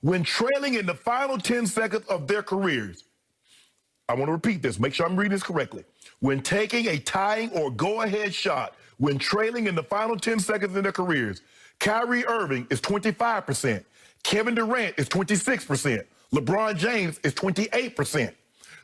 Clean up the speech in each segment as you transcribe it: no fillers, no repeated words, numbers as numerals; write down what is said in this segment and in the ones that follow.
when trailing in the final 10 seconds of their careers. I want to repeat this. Make sure I'm reading this correctly. When taking a tying or go-ahead shot, when trailing in the final 10 seconds in their careers, Kyrie Irving is 25%. Kevin Durant is 26%. LeBron James is 28%.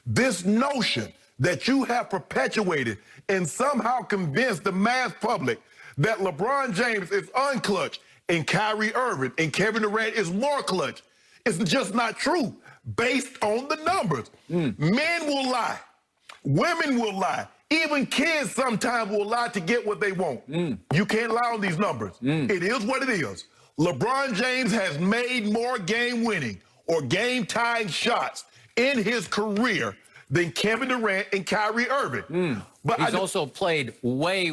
This notion that you have perpetuated and somehow convinced the mass public that LeBron James is unclutch and Kyrie Irving and Kevin Durant is more clutch is just not true based on the numbers. Men will lie. Women will lie. Even kids sometimes will lie to get what they want. You can't lie on these numbers. It is what it is. LeBron James has made more game-winning or game-tying shots in his career than Kevin Durant and Kyrie Irving. But he's also played way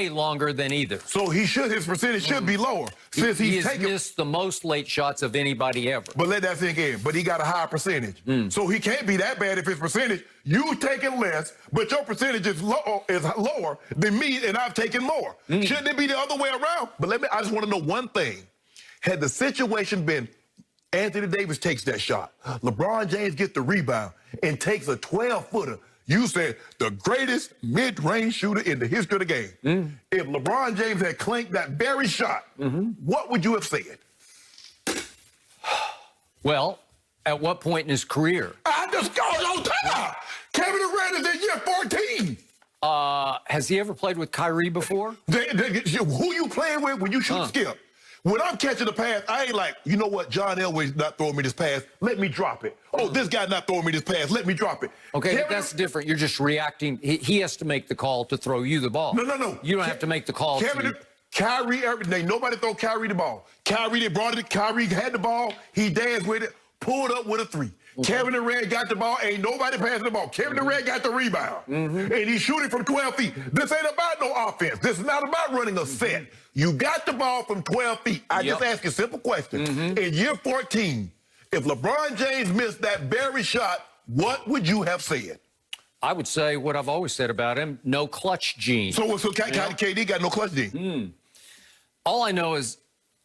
longer than either. So his percentage should be lower since he he's has missed the most late shots of anybody ever. But let that sink in. But he got a higher percentage. So he can't be that bad if his percentage, you taking less, but your percentage is lower than me and I've taken more. Shouldn't it be the other way around? But I just want to know one thing. Had the situation been Anthony Davis takes that shot, LeBron James gets the rebound and takes a 12-footer, you said the greatest mid-range shooter in the history of the game. If LeBron James had clanked that very shot, what would you have said? Well, at what point in his career? I just go on time. Kevin Durant is in year 14. Has he ever played with Kyrie before? Who you playing with when you shoot skip? When I'm catching the pass, I ain't like, you know what, John Elway's not throwing me this pass, let me drop it. Oh, this guy's not throwing me this pass, let me drop it. Okay, that's different. You're just reacting. He has to make the call to throw you the ball. No. You don't have to make the call. Kyrie, ain't nobody throw Kyrie the ball. Kyrie, they brought it, Kyrie had the ball, he danced with it, pulled up with a three. Kevin Durant got the ball, ain't nobody passing the ball. Kevin Durant got the rebound, and he's shooting from 12 feet. This ain't about no offense. This is not about running a set. You got the ball from 12 feet. I just ask you a simple question. In year 14, if LeBron James missed that very shot, what would you have said? I would say what I've always said about him, no clutch gene. So KD got no clutch gene? All I know is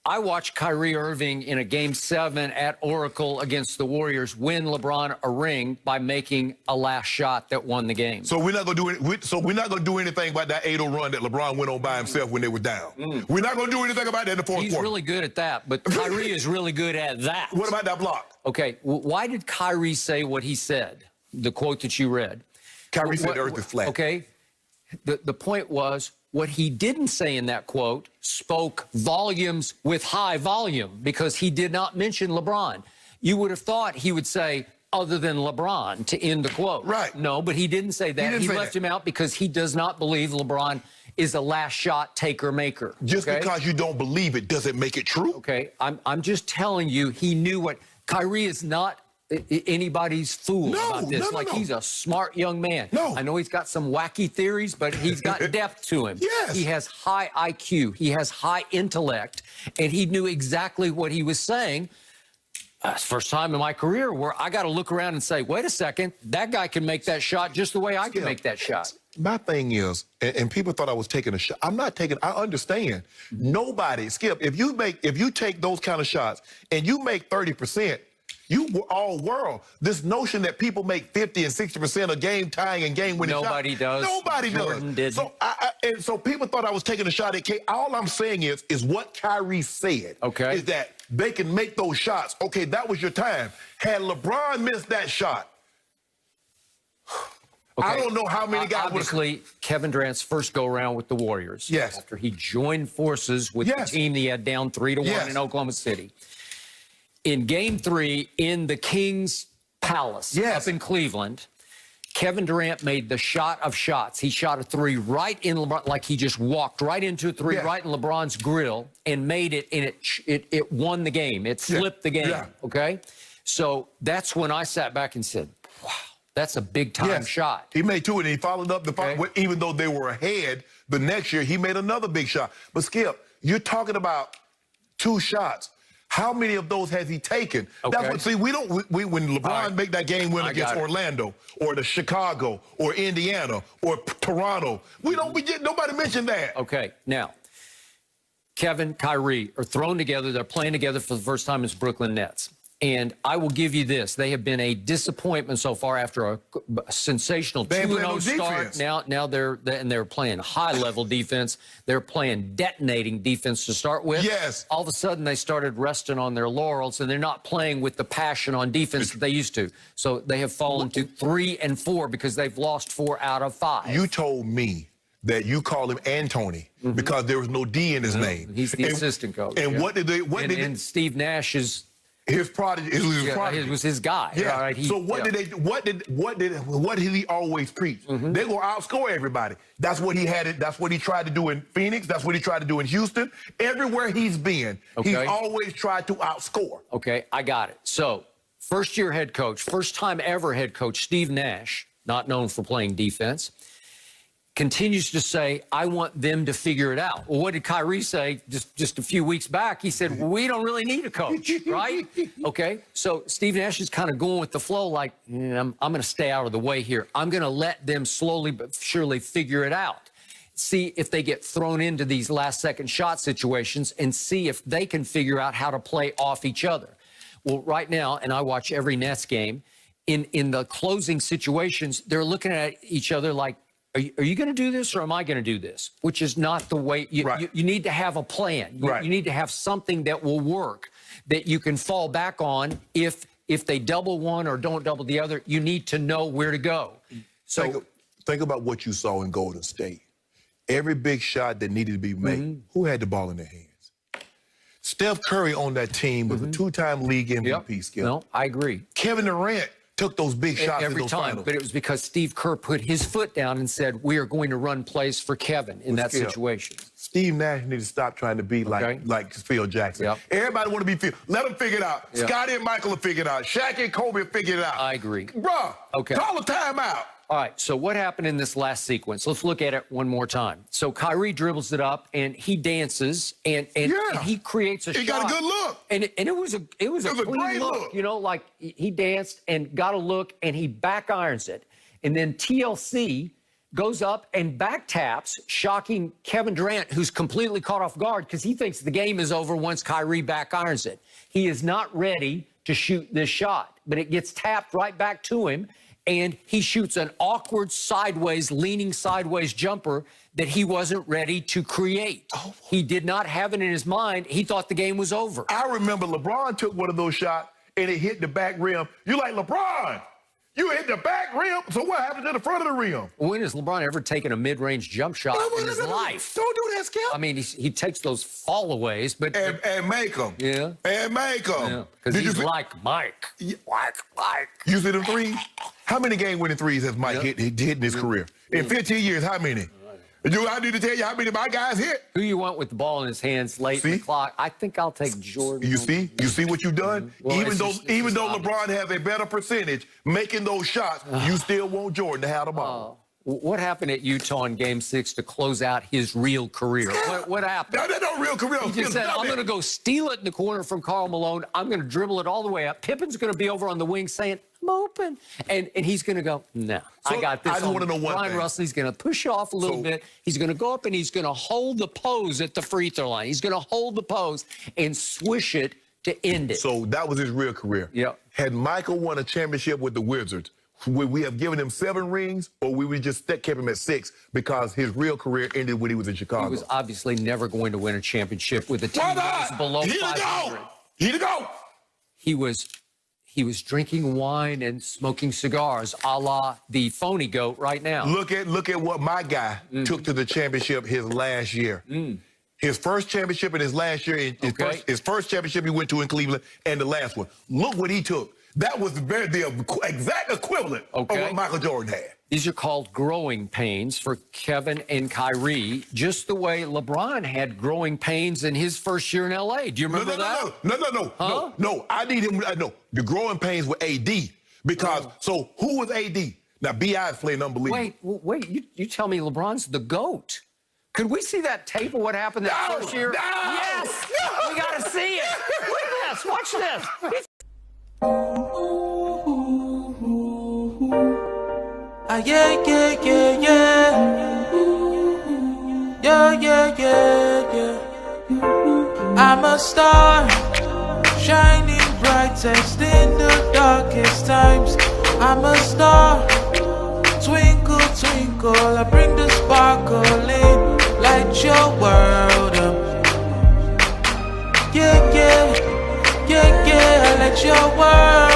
I watched Kyrie Irving in a Game 7 at Oracle against the Warriors win LeBron a ring by making a last shot that won the game. So we're not going to do it. So we're not going to do anything about that 8-0 run that LeBron went on by himself when they were down. We're not going to do anything about that in the fourth quarter. He's really good at that, but Kyrie is really good at that. What about that block? Okay, why did Kyrie say what he said? The quote that you read. Kyrie said the earth is flat. Okay, the point was, what he didn't say in that quote spoke volumes with high volume because he did not mention LeBron. You would have thought he would say, other than LeBron, to end the quote. Right. No, but he didn't say that. He left him out because he does not believe LeBron is a last shot taker-maker. Just because you don't believe it, does it make it true? Okay, I'm just telling you, he knew what... Kyrie is not anybody's fool about this. He's a smart young man. I know he's got some wacky theories, but he's got depth to him. He has high IQ. He has high intellect, and he knew exactly what he was saying. First time in my career where I got to look around and say, wait a second, that guy can make that shot just the way I can make that shot. My thing is, and people thought I was taking a shot. I'm not taking, I understand. Nobody, Skip, if you take those kind of shots and you make 30%, you all world. This notion that people make 50 and 60% of game tying and game winning shots. Nobody does. Nobody Jordan does. Didn't. So people thought I was taking a shot at K. All I'm saying is what Kyrie said. Okay. Is that they can make those shots. Okay, that was your time. Had LeBron missed that shot, I don't know how many guys obviously, Kevin Durant's first go-around with the Warriors. After he joined forces with the team that he had down 3-1 in Oklahoma City. In Game 3 in the Kings Palace up in Cleveland, Kevin Durant made the shot of shots. He shot a three right in LeBron, like he just walked right into a three right in LeBron's grill and made it, and it won the game. It flipped the game, okay? So that's when I sat back and said, wow, that's a big-time shot. He made two, and he followed up even though they were ahead the next year, he made another big shot. But, Skip, you're talking about two shots. How many of those has he taken? That's what, see, when LeBron make that game win against Orlando or the Chicago or Indiana or Toronto, nobody mentioned that. Okay, now, Kevin, Kyrie are thrown together. They're playing together for the first time as Brooklyn Nets. And I will give you this. They have been a disappointment so far after a sensational 2-0 start. Now they're playing high-level defense. They're playing detonating defense to start with. Yes. All of a sudden, they started resting on their laurels, and they're not playing with the passion on defense that they used to. So they have fallen to 3 and 4 because they've lost 4 out of 5. You told me that you call him Antony because there was no D in his name. He's the assistant coach. And what did they? And Steve Nash is his prodigy. It was his guy. Yeah. Right? So what did they? What did he always preach? They're gonna outscore everybody. That's what he had. That's what he tried to do in Phoenix. That's what he tried to do in Houston. Everywhere he's been, he's always tried to outscore. Okay, I got it. So first-year head coach, first time ever head coach, Steve Nash, not known for playing defense, continues to say, I want them to figure it out. Well, what did Kyrie say just a few weeks back? He said, well, we don't really need a coach, right? Okay, so Steve Nash is kind of going with the flow like, I'm going to stay out of the way here. I'm going to let them slowly but surely figure it out. See if they get thrown into these last-second shot situations and see if they can figure out how to play off each other. Well, right now, and I watch every Nets game, in the closing situations, they're looking at each other like, are you going to do this or am I going to do this? Which is not the way. You need to have a plan. You need to have something that will work, that you can fall back on if they double one or don't double the other. You need to know where to go. So think about what you saw in Golden State. Every big shot that needed to be made, who had the ball in their hands? Steph Curry on that team was a 2-time league MVP, Skip. No, I agree. Kevin Durant took those big shots every time, finals. but it was because Steve Kerr put his foot down and said, we are going to run plays for Kevin in that situation. Steve Nash needs to stop trying to be like Phil Jackson. Everybody want to be Phil. Let them figure it out. Scottie and Michael will figure it out. Shaq and Kobe will figure it out. I agree. Bruh, call a timeout. All right, so what happened in this last sequence? Let's look at it one more time. So Kyrie dribbles it up, and he dances, and he creates a shot. He got a good look. And it was a clean look. You know, like he danced and got a look, and he back irons it. And then TLC goes up and back taps, shocking Kevin Durant, who's completely caught off guard because he thinks the game is over once Kyrie back irons it. He is not ready to shoot this shot, but it gets tapped right back to him. And he shoots an awkward sideways, leaning sideways jumper that he wasn't ready to create. He did not have it in his mind. He thought the game was over. I remember LeBron took one of those shots, and it hit the back rim. You like, LeBron, you hit the back rim, so what happened to the front of the rim? When has LeBron ever taken a mid-range jump shot in his life? Don't do that, Skip. I mean, he takes those fallaways, but... And make them. Yeah. And make them. Yeah, because he's like Mike. Like Mike. You see them threes? How many game-winning threes has Mike hit in his career? In 15 years, how many? Do I need to tell you how many of my guys hit? Who you want with the ball in his hands late in the clock? I think I'll take Jordan. You see? You see what you've done? Well, even though LeBron has a better percentage making those shots, you still want Jordan to have the ball. What happened at Utah in Game 6 to close out his real career? What happened? That's no real career. He just said, I'm going to go steal it in the corner from Karl Malone. I'm going to dribble it all the way up. Pippen's going to be over on the wing saying, I'm open. And he's going to go, no, I got this. I just want to know one Brian thing. Russell, he's going to push off a little bit. He's going to go up and he's going to hold the pose at the free throw line. He's going to hold the pose and swish it to end it. So that was his real career. Yep. Had Michael won a championship with the Wizards, would we have given him 7 rings, or would we just kept him at 6 because his real career ended when he was in Chicago? He was obviously never going to win a championship with a team that was below 500. He to go. He was drinking wine and smoking cigars, a la the phony goat right now. Look at what my guy took to the championship his last year. His first championship in his last year, his first championship he went to in Cleveland, and the last one. Look what he took. That was the exact equivalent of what Michael Jordan had. These are called growing pains for Kevin and Kyrie, just the way LeBron had growing pains in his first year in L.A. Do you remember that? No. I need him. No, the growing pains were AD because. So who was AD? Now B.I. is playing unbelievable. Wait. You tell me LeBron's the GOAT. Could we see that tape of what happened that first year? No! Yes! No! We got to see it. Look at this. Watch this. Yeah. I'm a star, shining brightest in the darkest times. I'm a star, twinkle, twinkle, I bring the sparkle in, light your world up. Yeah, yeah, yeah, yeah, let your world